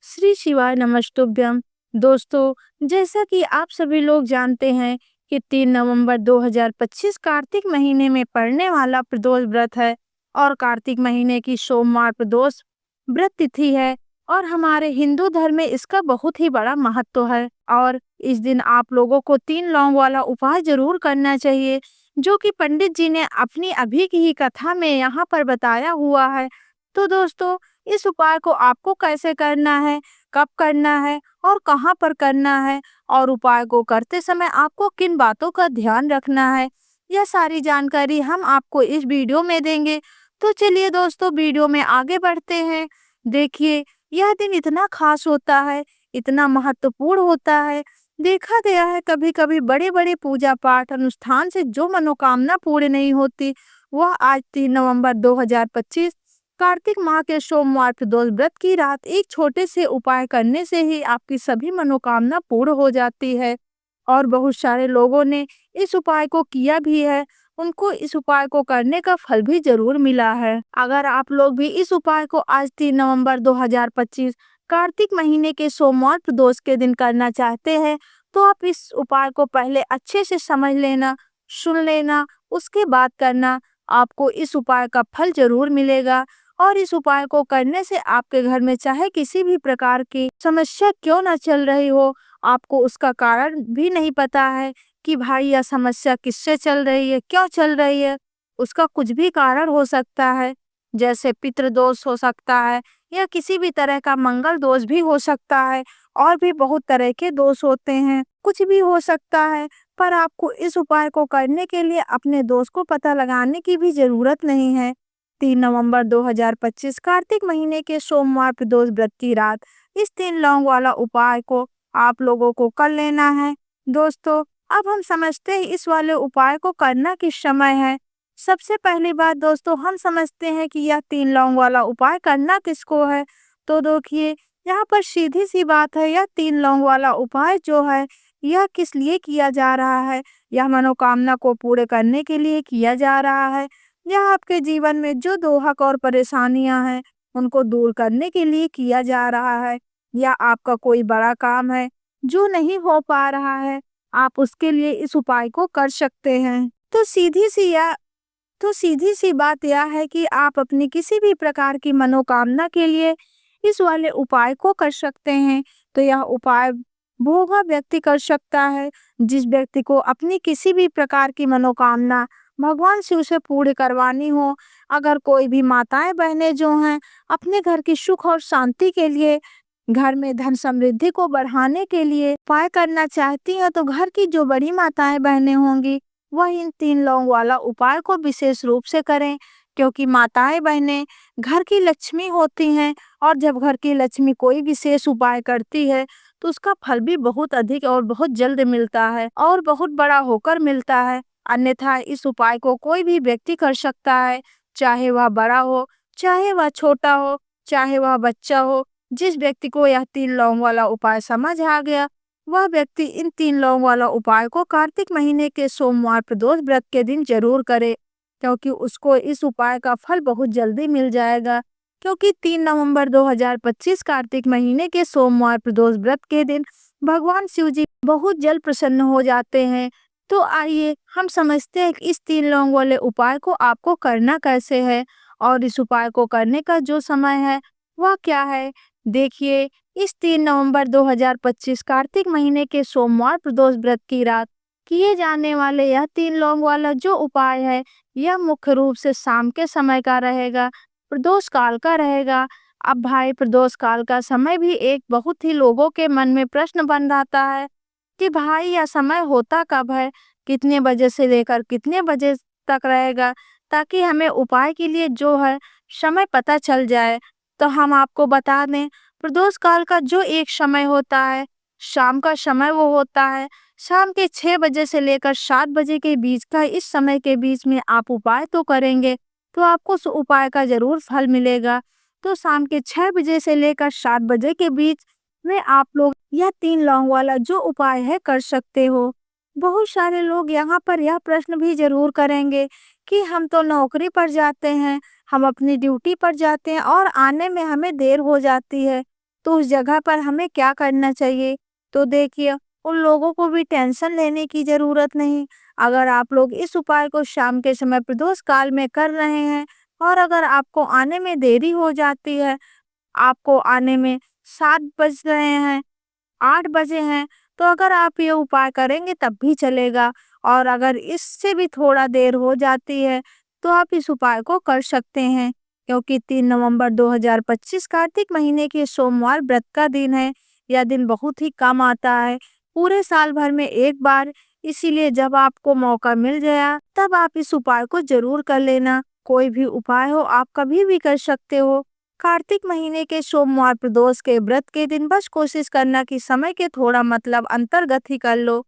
श्री शिवाय नमस्तुभ्यम। दोस्तों, जैसा कि आप सभी लोग जानते हैं कि 3 नवंबर 2025 कार्तिक महीने में पड़ने वाला प्रदोष व्रत है और कार्तिक महीने की सोमवार प्रदोष व्रत तिथि है और हमारे हिंदू धर्म में इसका बहुत ही बड़ा महत्व है। और इस दिन आप लोगों को 3 लौंग वाला उपाय जरूर करना चाहिए, जो कि पंडित जी ने अपनी अभी की ही कथा में यहाँ पर बताया हुआ है। तो दोस्तों, इस उपाय को आपको कैसे करना है, कब करना है और कहाँ पर करना है और उपाय को करते समय आपको किन बातों का ध्यान रखना है, यह सारी जानकारी हम आपको इस वीडियो में देंगे। तो चलिए दोस्तों, वीडियो में आगे बढ़ते हैं। देखिए, यह दिन इतना खास होता है, इतना महत्वपूर्ण होता है। देखा गया है कभी कभी बड़े बड़े पूजा पाठ अनुष्ठान से जो मनोकामना पूरी नहीं होती, वह आज 3 नवंबर 2025 कार्तिक माह के सोमवार प्रदोष व्रत की रात एक छोटे से उपाय करने से ही आपकी सभी मनोकामना पूर्ण हो जाती है। और बहुत सारे लोगों ने इस उपाय को किया भी है, उनको इस उपाय को करने का फल भी जरूर मिला है। अगर आप लोग भी इस उपाय को आज 3 नवंबर 2025 कार्तिक महीने के सोमवार प्रदोष के दिन करना चाहते हैं, तो आप इस उपाय को पहले अच्छे से समझ लेना, सुन लेना, उसके बाद करना। आपको इस उपाय का फल जरूर मिलेगा और इस उपाय को करने से आपके घर में चाहे किसी भी प्रकार की समस्या क्यों ना चल रही हो, आपको उसका कारण भी नहीं पता है कि भाई यह समस्या किससे चल रही है, क्यों चल रही है, उसका कुछ भी कारण हो सकता है। जैसे पितृदोष हो सकता है या किसी भी तरह का मंगल दोष भी हो सकता है, और भी बहुत तरह के दोष होते हैं, कुछ भी हो सकता है। पर आपको इस उपाय को करने के लिए अपने दोष को पता लगाने की भी जरूरत नहीं है। 3 नवंबर 2025 कार्तिक महीने के सोमवार प्रदोष व्रत की रात इस 3 लौंग वाला उपाय को आप लोगों को कर लेना है। दोस्तों, अब हम समझते हैं इस वाले उपाय को करना किस समय है। सबसे पहली बात दोस्तों, हम समझते हैं कि यह 3 लौंग वाला उपाय करना किसको है। तो देखिए, यहाँ पर सीधी सी बात है, यह 3 लौंग वाला उपाय जो है, यह किस लिए किया जा रहा है। यह मनोकामना को पूरे करने के लिए किया जा रहा है। यह आपके जीवन में जो दोहक और परेशानियां हैं, उनको दूर करने के लिए किया जा रहा है। या आपका कोई बड़ा काम है जो नहीं हो पा रहा है, आप उसके लिए इस उपाय को कर सकते हैं। तो सीधी सी बात यह है कि आप अपनी किसी भी प्रकार की मनोकामना के लिए इस वाले उपाय को कर सकते हैं। तो यह उपाय वो वह व्यक्ति कर सकता है जिस व्यक्ति को अपनी किसी भी प्रकार की मनोकामना भगवान शिव से पूर्ण करवानी हो। अगर कोई भी माताएं बहनें जो हैं अपने घर की सुख और शांति के लिए, घर में धन समृद्धि को बढ़ाने के लिए उपाय करना चाहती हैं, तो घर की जो बड़ी माताएं बहनें होंगी वह इन 3 लौंग वाला उपाय को विशेष रूप से करें, क्योंकि माताएं बहनें घर की लक्ष्मी होती हैं और जब घर की लक्ष्मी कोई विशेष उपाय करती है तो उसका फल भी बहुत अधिक और बहुत जल्द मिलता है और बहुत बड़ा होकर मिलता है। अन्यथा इस उपाय को कोई भी व्यक्ति कर सकता है, चाहे वह बड़ा हो, चाहे वह छोटा हो, चाहे वह बच्चा हो। जिस व्यक्ति को यह 3 लौंग वाला उपाय समझ आ गया, वह व्यक्ति इन 3 लौंग वाला उपाय को कार्तिक महीने के सोमवार प्रदोष व्रत के दिन जरूर करे, क्योंकि उसको इस उपाय का फल बहुत जल्दी मिल जाएगा। क्योंकि 3 नवंबर 2025 कार्तिक महीने के सोमवार प्रदोष व्रत के दिन भगवान शिव जी बहुत जल्द प्रसन्न हो जाते हैं। तो आइए हम समझते हैं कि इस 3 लौंग वाले उपाय को आपको करना कैसे है और इस उपाय को करने का जो समय है वह क्या है। देखिए, इस 3 नवंबर 2025 कार्तिक महीने के सोमवार प्रदोष व्रत की रात किए जाने वाले यह 3 लौंग वाला जो उपाय है, यह मुख्य रूप से शाम के समय का रहेगा, प्रदोष काल का रहेगा। अब भाई, प्रदोष काल का समय भी एक बहुत ही लोगों के मन में प्रश्न बन जाता है कि भाई यह समय होता कब है, कितने बजे से लेकर कितने बजे तक रहेगा, ताकि हमें उपाय के लिए जो है समय पता चल जाए। तो हम आपको बता दें, प्रदोष काल का जो एक समय होता है, शाम का समय, वो होता है शाम के 6 बजे से लेकर 7 बजे के बीच का। इस समय के बीच में आप उपाय तो करेंगे तो आपको उस उपाय का जरूर फल मिलेगा। तो शाम के 6 बजे से लेकर 7 बजे के बीच में आप लोग यह 3 लौंग वाला जो उपाय है कर सकते हो। बहुत सारे लोग यहाँ पर यह प्रश्न भी जरूर करेंगे कि हम तो नौकरी पर जाते हैं, हम अपनी ड्यूटी पर जाते हैं और आने में हमें देर हो जाती है, तो उस जगह पर हमें क्या करना चाहिए? तो देखिए, उन लोगों को भी टेंशन लेने की ज़रूरत नहीं। अगर आप लोग इस उपाय को शाम के समय प्रदोष काल में कर रहे हैं और अगर आपको आने में देरी हो जाती है, आपको आने में 7 बज रहे हैं, 8 बजे हैं, तो अगर आप ये उपाय करेंगे तब भी चलेगा और अगर इससे भी थोड़ा देर हो जाती है, तो आप इस उपाय को कर सकते हैं क्योंकि 3 नवंबर 2025 कार्तिक महीने के सोमवार व्रत का दिन है। यह दिन बहुत ही कम आता है, पूरे साल भर में एक बार, इसीलिए जब आपको मौका मिल गया, तब आप इस उपाय को ज़रूर कर लेना। कोई भी उपाय हो, आप कभी भी कर सकते हो। कार्तिक महीने के सोमवार प्रदोष के व्रत के दिन बस कोशिश करना कि समय के थोड़ा मतलब अंतर्गत ही कर लो,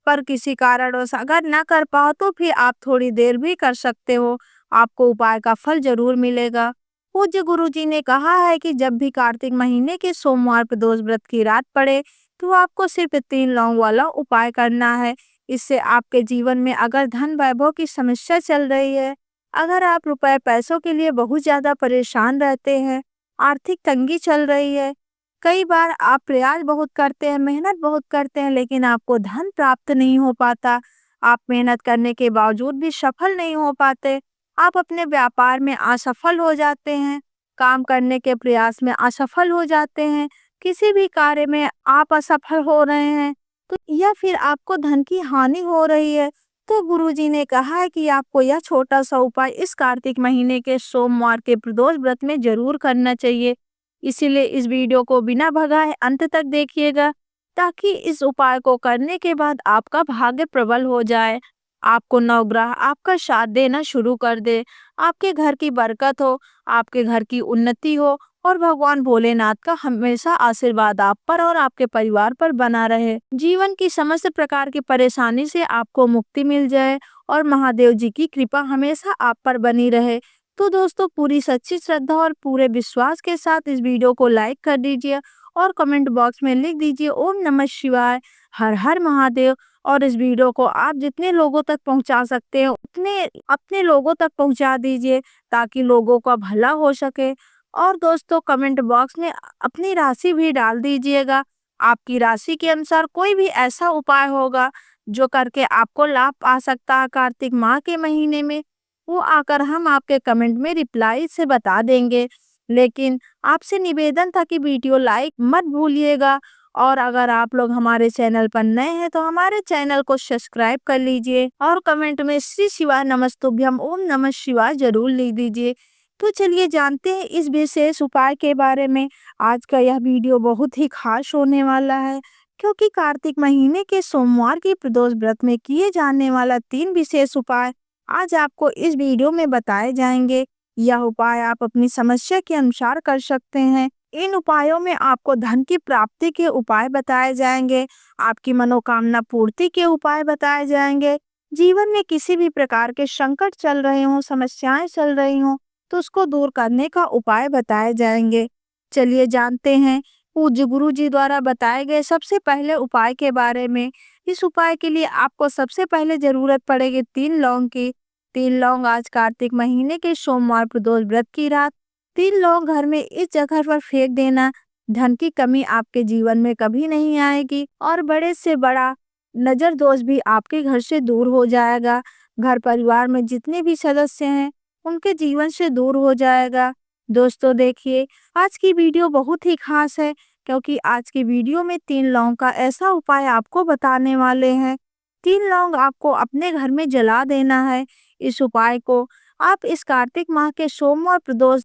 पर किसी कारणवश अगर ना कर पाओ तो फिर आप थोड़ी देर भी कर सकते हो, आपको उपाय का फल जरूर मिलेगा। पूज्य गुरु जी ने कहा है कि जब भी कार्तिक महीने के सोमवार प्रदोष व्रत की रात पड़े तो आपको सिर्फ 3 लौंग वाला उपाय करना है। इससे आपके जीवन में अगर धन वैभव की समस्या चल रही है, अगर आप रुपए पैसों के लिए बहुत ज्यादा परेशान रहते हैं, आर्थिक तंगी चल रही है, कई बार आप प्रयास बहुत करते हैं, मेहनत बहुत करते हैं, लेकिन आपको धन प्राप्त नहीं हो पाता, आप मेहनत करने के बावजूद भी सफल नहीं हो पाते, आप अपने व्यापार में असफल हो जाते हैं, काम करने के प्रयास में असफल हो जाते हैं, किसी भी कार्य में आप असफल हो रहे हैं, तो या फिर आपको धन की हानि हो रही है, तो गुरुजी ने कहा है कि आपको यह छोटा सा उपाय इस कार्तिक महीने के सोमवार के प्रदोष व्रत में जरूर करना चाहिए। इसीलिए इस वीडियो को बिना भगाए अंत तक देखिएगा ताकि इस उपाय को करने के बाद आपका भाग्य प्रबल हो जाए, आपको नवग्रह आपका साथ देना शुरू कर दे, आपके घर की बरकत हो, आपके घर की उन्नति हो और भगवान भोलेनाथ का हमेशा आशीर्वाद आप पर और आपके परिवार पर बना रहे। जीवन की समस्त प्रकार की परेशानी से आपको मुक्ति मिल जाए और महादेव जी की कृपा हमेशा आप पर बनी रहे। तो दोस्तों, पूरी सच्ची श्रद्धा और पूरे विश्वास के साथ इस वीडियो को लाइक कर दीजिए और कमेंट बॉक्स में लिख दीजिए ओम नमः शिवाय, हर हर महादेव। और इस वीडियो को आप जितने लोगों तक पहुंचा सकते हैं उतने अपने लोगों तक पहुंचा दीजिए ताकि लोगों का भला हो सके। और दोस्तों, कमेंट बॉक्स में अपनी राशि भी डाल दीजिएगा, आपकी राशि के अनुसार कोई भी ऐसा उपाय होगा जो करके आपको लाभ आ सकता है कार्तिक माह के महीने में, वो आकर हम आपके कमेंट में रिप्लाई से बता देंगे। लेकिन आपसे निवेदन था कि वीडियो लाइक मत भूलिएगा और अगर आप लोग हमारे चैनल पर नए हैं तो हमारे चैनल को सब्सक्राइब कर लीजिए और कमेंट में श्री शिवाय नमस्तुभ्यम ओम नमः शिवाय जरूर लिख दीजिए। तो चलिए जानते हैं इस विशेष उपाय के बारे में। आज का यह वीडियो बहुत ही खास होने वाला है क्योंकि कार्तिक महीने के सोमवार के प्रदोष व्रत में किए जाने वाला 3 विशेष उपाय आज आपको इस वीडियो में बताए जाएंगे। यह उपाय आप अपनी समस्या के अनुसार कर सकते हैं। इन उपायों में आपको धन की प्राप्ति के उपाय बताए जाएंगे, आपकी मनोकामना पूर्ति के उपाय बताए जाएंगे, जीवन में किसी भी प्रकार के संकट चल रहे हों, समस्याएं चल रही हों, तो उसको दूर करने का उपाय बताए जाएंगे। चलिए जानते हैं पूज्य गुरु जी द्वारा बताए गए सबसे पहले उपाय के बारे में। इस उपाय के लिए आपको सबसे पहले जरूरत पड़ेगी 3 लौंग की। 3 लौंग आज कार्तिक महीने के सोमवार प्रदोष व्रत की रात 3 लौंग घर में इस जगह पर फेंक देना। धन की कमी आपके जीवन में कभी नहीं आएगी और बड़े से बड़ा नजर दोष भी आपके घर से दूर हो जाएगा। घर परिवार में जितने भी सदस्य हैं उनके जीवन से दूर हो जाएगा। दोस्तों देखिए, आज की वीडियो बहुत ही खास है क्योंकि आज की वीडियो में 3 लौंग का ऐसा उपाय आपको बताने वाले हैं। 3 लौंग आपको अपने घर में जला देना है। इस उपाय को आप इस कार्तिक माह के सोमवार प्रदोष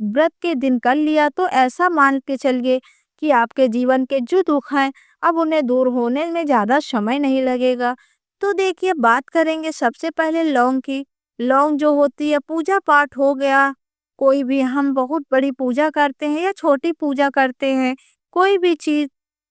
व्रत के दिन कर लिया तो ऐसा मान के चलिए कि आपके जीवन के जो दुख हैं अब उन्हें दूर होने में ज्यादा समय नहीं लगेगा। तो देखिए, बात करेंगे सबसे पहले लौंग की। लौंग जो होती है, पूजा पाठ हो गया, कोई भी हम बहुत बड़ी पूजा करते हैं या छोटी पूजा करते हैं, कोई भी चीज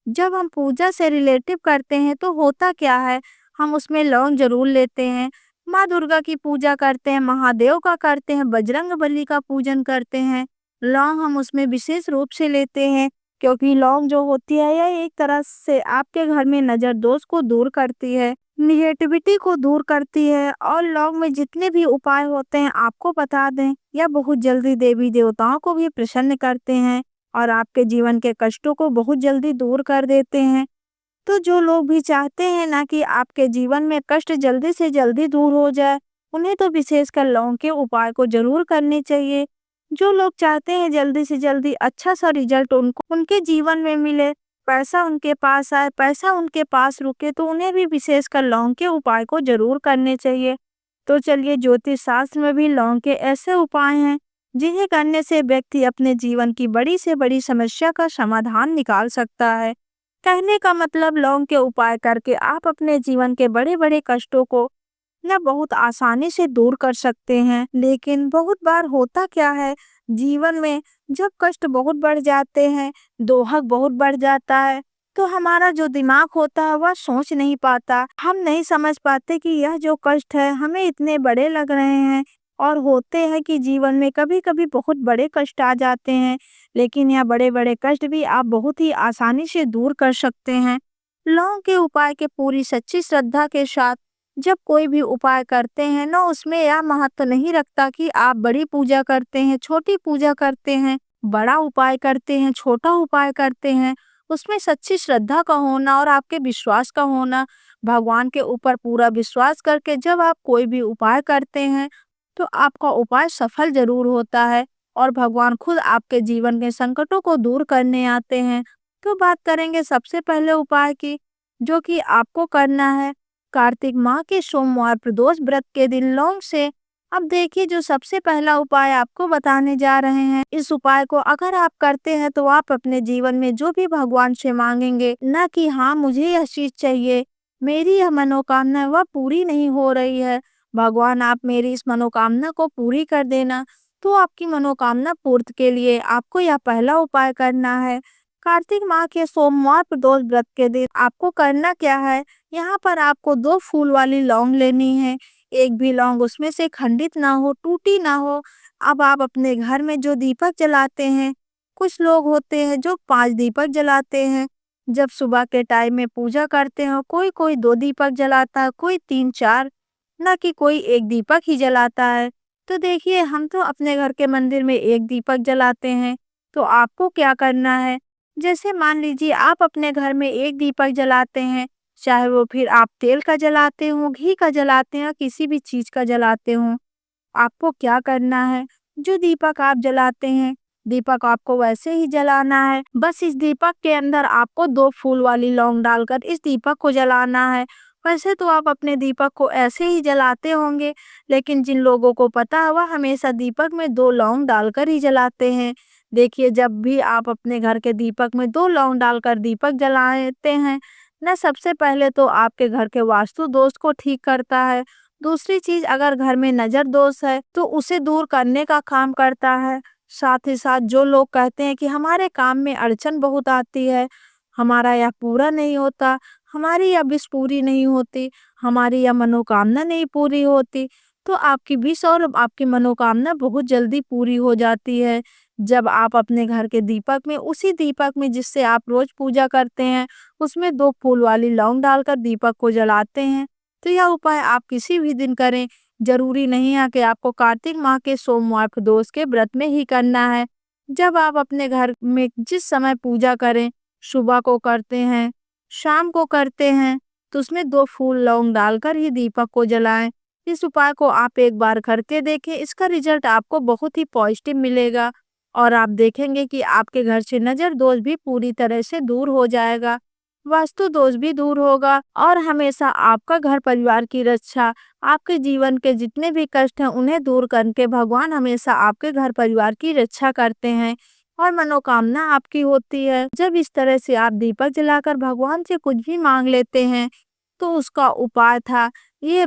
जब हम पूजा से रिलेटिव करते हैं तो होता क्या है, हम उसमें लौंग जरूर लेते हैं। माँ दुर्गा की पूजा करते हैं, महादेव का करते हैं, बजरंगबली का पूजन करते हैं, लौंग हम उसमें विशेष रूप से लेते हैं क्योंकि लौंग जो होती है यह एक तरह से आपके घर में नजर दोष को दूर करती है, निगेटिविटी को दूर करती है। और लौंग में जितने भी उपाय होते हैं आपको बता दें, यह बहुत जल्दी देवी देवताओं को भी प्रसन्न करते हैं। और आपके जीवन के कष्टों को बहुत जल्दी दूर कर देते हैं। तो जो लोग भी चाहते हैं ना कि आपके जीवन में कष्ट जल्दी से जल्दी दूर हो जाए, उन्हें तो विशेषकर लौंग के उपाय को ज़रूर करने चाहिए। जो लोग चाहते हैं जल्दी से जल्दी अच्छा-सा रिज़ल्ट उनको उनके जीवन में मिले, पैसा उनके पास आए, पैसा उनके पास रुके, तो उन्हें भी विशेषकर लौंग के उपाय को ज़रूर करने चाहिए। तो चलिए, ज्योतिष शास्त्र में भी लौंग के ऐसे उपाय हैं, जिन्हें करने से व्यक्ति अपने जीवन की बड़ी से बड़ी समस्या का समाधान निकाल सकता है। कहने का मतलब, लौंग के उपाय करके आप अपने जीवन के बड़े-बड़े कष्टों को ना बहुत आसानी से दूर कर सकते हैं। लेकिन बहुत बार होता क्या है, जीवन में जब कष्ट बहुत बढ़ जाते हैं, दोहक बहुत बढ़ जाता है, तो हमारा जो दिमाग होता है वह सोच नहीं पाता। हम नहीं समझ पाते कि यह जो कष्ट है हमें इतने बड़े लग रहे हैं, और होते हैं कि जीवन में कभी-कभी बहुत बड़े कष्ट आ जाते हैं, लेकिन यह बड़े-बड़े कष्ट भी आप बहुत ही आसानी से दूर कर सकते हैं। लौंग के उपाय के पूरी सच्ची श्रद्धा के साथ जब कोई भी उपाय करते हैं ना, उसमें यह महत्व नहीं रखता कि आप बड़ी पूजा करते हैं, छोटी पूजा करते हैं, बड़ा उपाय करते हैं, छोटा उपाय करते हैं। उसमें सच्ची श्रद्धा का होना और आपके विश्वास का होना, भगवान के ऊपर पूरा विश्वास करके जब आप कोई भी उपाय करते हैं, तो आपका उपाय सफल ज़रूर होता है और भगवान खुद आपके जीवन के संकटों को दूर करने आते हैं। तो बात करेंगे सबसे पहले उपाय की, जो कि आपको करना है कार्तिक माह के सोमवार प्रदोष व्रत के दिन लौंग से। अब देखिए, जो सबसे पहला उपाय आपको बताने जा रहे हैं, इस उपाय को अगर आप करते हैं तो आप अपने जीवन में जो भी भगवान से मांगेंगे ना कि हाँ मुझे यह चीज चाहिए, मेरी यह मनोकामना है, वह पूरी नहीं हो रही है, भगवान आप मेरी इस मनोकामना को पूरी कर देना। तो आपकी मनोकामना पूर्ति के लिए आपको यह पहला उपाय करना है। कार्तिक माह के सोमवार प्रदोष व्रत के दिन आपको करना क्या है, यहाँ पर आपको 2 फूल वाली लौंग लेनी है। एक भी लौंग उसमें से खंडित ना हो, टूटी ना हो। अब आप अपने घर में जो दीपक जलाते हैं, कुछ लोग होते हैं जो 5 दीपक जलाते हैं। जब सुबह के टाइम में पूजा करते हैं, कोई-कोई 2 दीपक जलाता है, कोई 3-4, ना कि कोई 1 दीपक ही जलाता है। तो देखिए, हम तो अपने घर के मंदिर में 1 दीपक जलाते हैं। तो आपको क्या करना है, जैसे मान लीजिए आप अपने घर में 1 दीपक जलाते हैं, चाहे वो फिर आप तेल का जलाते हो, घी का जलाते हैं, किसी भी चीज़ का जलाते हो, आपको क्या करना है, जो दीपक आप जलाते हैं, दीपक आपको वैसे ही जलाना है। बस इस दीपक के अंदर आपको 2 फूल वाली लौंग डालकर इस दीपक को जलाना है। वैसे तो आप अपने दीपक को ऐसे ही जलाते होंगे, लेकिन जिन लोगों को पता है वह हमेशा दीपक में 2 लौंग डालकर ही जलाते हैं। देखिए, जब भी आप अपने घर के दीपक में 2 लौंग डालकर दीपक जलाते हैं ना, सबसे पहले तो आपके घर के वास्तु दोष को ठीक करता है। दूसरी चीज़, अगर घर में नज़र दोष है तो उसे दूर करने का काम करता है। साथ ही साथ जो लोग कहते हैं कि हमारे काम में अड़चन बहुत आती है, हमारा यह पूरा नहीं होता, हमारी यह विश पूरी नहीं होती, हमारी यह मनोकामना नहीं पूरी होती, तो आपकी विश और आपकी मनोकामना बहुत जल्दी पूरी हो जाती है। जब आप अपने घर के दीपक में, उसी दीपक में जिससे आप रोज़ पूजा करते हैं, उसमें 2 फूल वाली लौंग डालकर दीपक को जलाते हैं। तो यह उपाय आप किसी भी दिन करें, ज़रूरी नहीं है कि आपको कार्तिक माह के सोमवार प्रदोष के व्रत में ही करना है। जब आप अपने घर में जिस समय पूजा करें, सुबह को करते हैं, शाम को करते हैं, तो उसमें 2 फूल लौंग डालकर ही दीपक को जलाएँ। इस उपाय को आप एक बार करके देखें, इसका रिज़ल्ट आपको बहुत ही पॉजिटिव मिलेगा और आप देखेंगे कि आपके घर से नज़र दोष भी पूरी तरह से दूर हो जाएगा, वास्तु दोष भी दूर होगा और हमेशा आपका घर परिवार की रक्षा, आपके जीवन के जितने भी कष्ट हैं उन्हें दूर करके भगवान हमेशा आपके घर परिवार की रक्षा करते हैं और मनोकामना आपकी होती है। जब इस तरह से आप दीपक जलाकर भगवान से कुछ भी मांग लेते हैं, तो उसका उपाय था ये।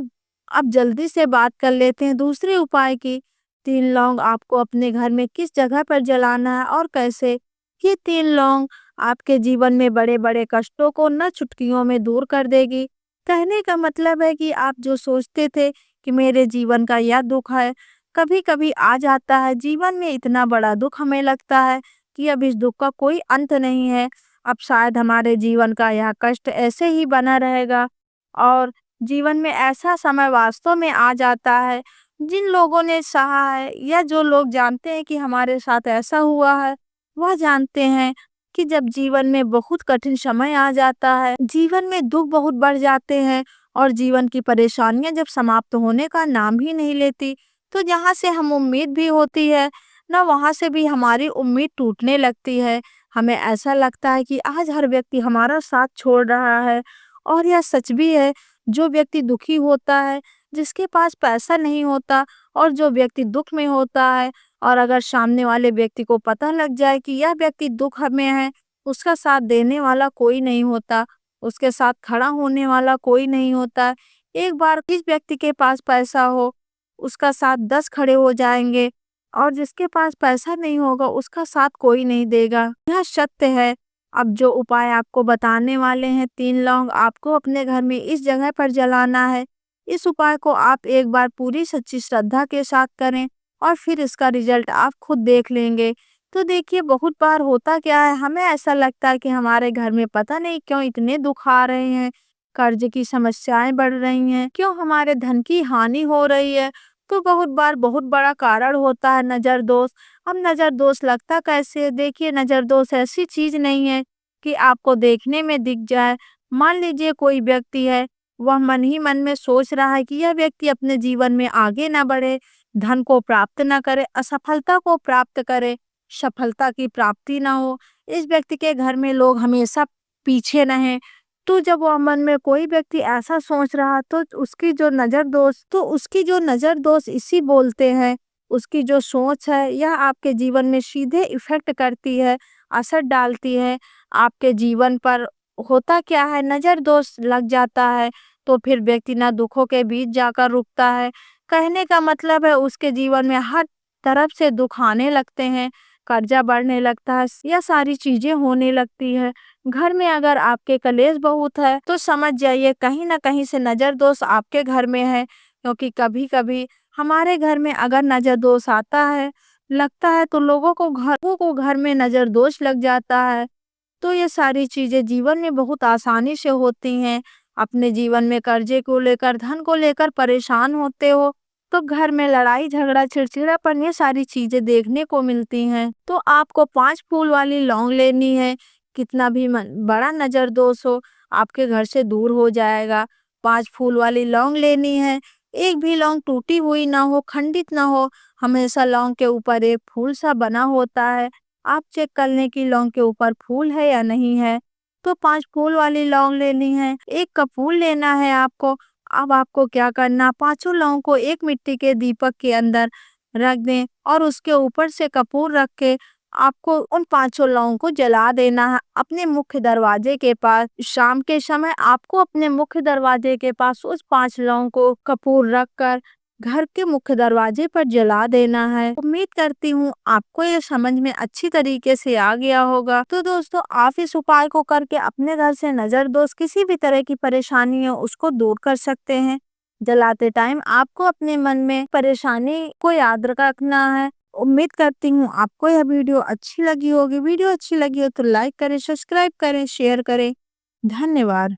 अब जल्दी से बात कर लेते हैं दूसरे उपाय की। 3 लौंग आपको अपने घर में किस जगह पर जलाना है और कैसे। ये 3 लौंग आपके जीवन में बड़े-बड़े कष्टों को न चुटकियों में दूर कर देगी। कहने का मतलब है कि आप जो सोचते थे कि मेरे जीवन का यह दुख है, कभी-कभी आ जाता है, जीवन में इतना बड़ा दुख हमें लगता है कि अब इस दुख का कोई अंत नहीं है। अब शायद हमारे जीवन का यह कष्ट ऐसे ही बना रहेगा और जीवन में ऐसा समय वास्तव में आ जाता है, जिन लोगों ने सहा है या जो लोग जानते हैं कि हमारे साथ ऐसा हुआ है, वह जानते हैं कि जब जीवन में बहुत कठिन समय आ जाता है, जीवन में दुख बहुत बढ़ जाते हैं और जीवन की परेशानियां जब समाप्त होने का नाम ही नहीं लेती, तो जहाँ से हम उम्मीद भी होती है ना, वहाँ से भी हमारी उम्मीद टूटने लगती है। हमें ऐसा लगता है कि आज हर व्यक्ति हमारा साथ छोड़ रहा है, और यह सच भी है। जो व्यक्ति दुखी होता है, जिसके पास पैसा नहीं होता, और जो व्यक्ति दुख में होता है, और अगर सामने वाले व्यक्ति को पता लग जाए कि यह व्यक्ति दुख में है, उसका साथ देने वाला कोई नहीं होता, उसके साथ खड़ा होने वाला कोई नहीं होता। एक बार जिस व्यक्ति के पास पैसा हो, उसका साथ 10 खड़े हो जाएंगे, और जिसके पास पैसा नहीं होगा, उसका साथ कोई नहीं देगा। यह सत्य है। अब जो उपाय आपको बताने वाले हैं, 3 लौंग आपको अपने घर में इस जगह पर जलाना है। इस उपाय को आप एक बार पूरी सच्ची श्रद्धा के साथ करें, और फिर इसका रिजल्ट आप खुद देख लेंगे। तो देखिए, बहुत बार होता क्या है, हमें ऐसा लगता है कि हमारे घर में पता नहीं क्यों इतने दुख आ रहे हैं, कर्ज की समस्याएं बढ़ रही हैं, क्यों हमारे धन की हानि हो रही है। तो बहुत बार बहुत बड़ा कारण होता है नजर दोष। अब नजर दोष लगता कैसे है? देखिए, नजर दोष ऐसी चीज नहीं है कि आपको देखने में दिख जाए। मान लीजिए कोई व्यक्ति है, वह मन ही मन में सोच रहा है कि यह व्यक्ति अपने जीवन में आगे ना बढ़े, धन को प्राप्त ना करे, असफलता को प्राप्त करे, सफलता की प्राप्ति ना हो, इस व्यक्ति के घर में लोग हमेशा पीछे रहें। तो जब वह मन में कोई व्यक्ति ऐसा सोच रहा, तो उसकी जो नजर दोस्त इसी बोलते हैं। उसकी जो सोच है, यह आपके जीवन में सीधे इफेक्ट करती है, असर डालती है आपके जीवन पर। होता क्या है, नजर दोष लग जाता है तो फिर व्यक्ति ना दुखों के बीच जाकर रुकता है। कहने का मतलब है, उसके जीवन में हर तरफ से दुख आने लगते हैं, कर्जा बढ़ने लगता है, यह सारी चीजें होने लगती है। घर में अगर आपके कलेश बहुत है, तो समझ जाइए कहीं ना कहीं से नजर दोष आपके घर में है। क्योंकि कभी कभी हमारे घर में अगर नजर दोष आता है, लगता है, तो लोगों को घर में नजर दोष लग जाता है। तो ये सारी चीजें जीवन में बहुत आसानी से होती हैं। अपने जीवन में कर्जे को लेकर, धन को लेकर परेशान होते हो, तो घर में लड़ाई झगड़ा चिड़चिड़ापन, ये सारी चीजें देखने को मिलती हैं। तो आपको 5 फूल वाली लौंग लेनी है। कितना भी बड़ा नजर दोष हो, आपके घर से दूर हो जाएगा। 5 फूल वाली लौंग लेनी है। एक भी लौंग टूटी हुई ना हो, खंडित ना हो, हमेशा लौंग के ऊपर एक फूल सा बना होता है। आप चेक कर लें कि लौंग के ऊपर फूल है या नहीं है। तो 5 फूल वाली लौंग लेनी है, एक कपूर लेना है आपको। अब आपको क्या करना, पांचों लौंग को एक मिट्टी के दीपक के अंदर रख दें, और उसके ऊपर से कपूर रख के आपको उन पांचों लौंग को जला देना है अपने मुख्य दरवाजे के पास। शाम के समय आपको अपने मुख्य दरवाजे के पास उस 5 लौंग को कपूर रखकर घर के मुख्य दरवाजे पर जला देना है। उम्मीद करती हूँ आपको ये समझ में अच्छी तरीके से आ गया होगा। तो दोस्तों, आप इस उपाय को करके अपने घर से नजर दोष, किसी भी तरह की परेशानी है, उसको दूर कर सकते हैं। जलाते टाइम आपको अपने मन में परेशानी को याद रखना है। उम्मीद करती हूँ आपको यह वीडियो अच्छी लगी होगी। वीडियो अच्छी लगी हो तो लाइक करें, सब्सक्राइब करें, शेयर करें। धन्यवाद।